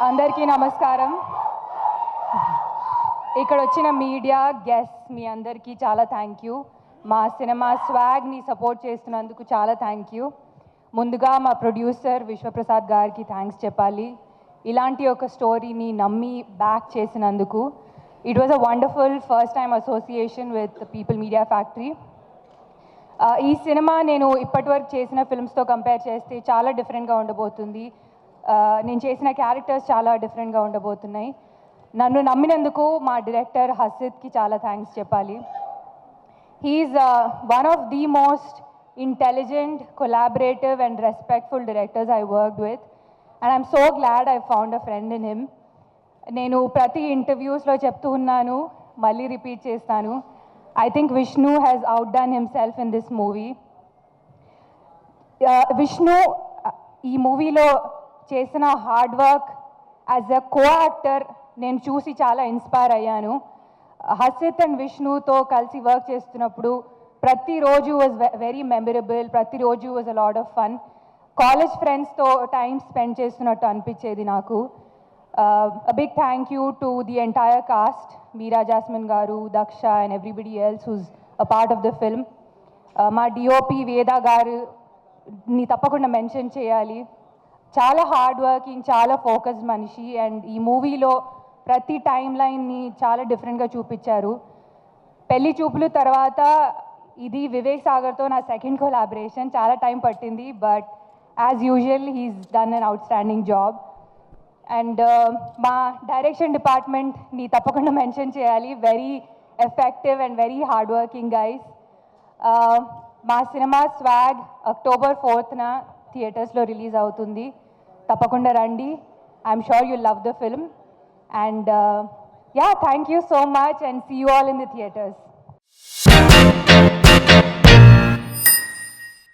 అందరికీ నమస్కారం. ఇక్కడ వచ్చిన మీడియా గెస్ట్స్ మీ అందరికీ చాలా థ్యాంక్ యూ. మా సినిమా స్వాగ్ని సపోర్ట్ చేస్తున్నందుకు చాలా థ్యాంక్ యూ. ముందుగా మా ప్రొడ్యూసర్ విశ్వప్రసాద్ గారికి థ్యాంక్స్ చెప్పాలి. ఇలాంటి ఒక స్టోరీని నమ్మి బ్యాక్ చేసినందుకు. It was a wonderful first time association with people media factory. ఈ సినిమా నేను ఇప్పటివరకు చేసిన ఫిల్మ్స్తో కంపేర్ చేస్తే చాలా డిఫరెంట్గా ఉండబోతుంది. నేను చేసిన క్యారెక్టర్స్ చాలా డిఫరెంట్గా ఉండబోతున్నాయి. నన్ను నమ్మినందుకు మా డైరెక్టర్ హసిత్కి చాలా థ్యాంక్స్ చెప్పాలి. He's one of the most intelligent, collaborative and respectful directors I worked with, and I'm so glad I found a friend in him. నేను ప్రతి ఇంటర్వ్యూస్లో చెప్తూ ఉన్నాను, మళ్ళీ రిపీట్ చేస్తాను, I think Vishnu has outdone himself in this movie. Vishnu, ఈ మూవీలో చేసిన hard work as a co actor నేను చూసి చాలా ఇన్స్పైర్ అయ్యాను. హసిత్ అండ్ విష్ణుతో కలిసి వర్క్ చేస్తున్నప్పుడు ప్రతిరోజు వాజ్ వెరీ మెమరబుల్. ప్రతిరోజు was a lot of fun. College ఫ్రెండ్స్తో టైం స్పెండ్ చేస్తున్నట్టు అనిపించేది నాకు. A big thank you to the entire cast, Meera Jasmine garu, Daksha and everybody else who's a part of the film. మా DOP Veda garu ni tappakunda mention cheyali. చాలా hard working, చాలా focus మనిషి, and ఈ మూవీలో ప్రతి time లైన్ని చాలా డిఫరెంట్గా చూపించారు. పెళ్లి చూపులు తర్వాత ఇది వివేక్ సాగర్తో నా సెకండ్ కొలాబరేషన్. చాలా టైం పట్టింది, but as usual he's done an outstanding job. And మా డైరెక్షన్ డిపార్ట్మెంట్ని తప్పకుండా మెన్షన్ చేయాలి. Very effective and very hard working guys. మా సినిమా స్వాగ్ October 4th థియేటర్స్లో రిలీజ్ అవుతుంది. తప్పకుండా రండి. I'm sure you love the film. And yeah, thank you so much and see you all in the theatres.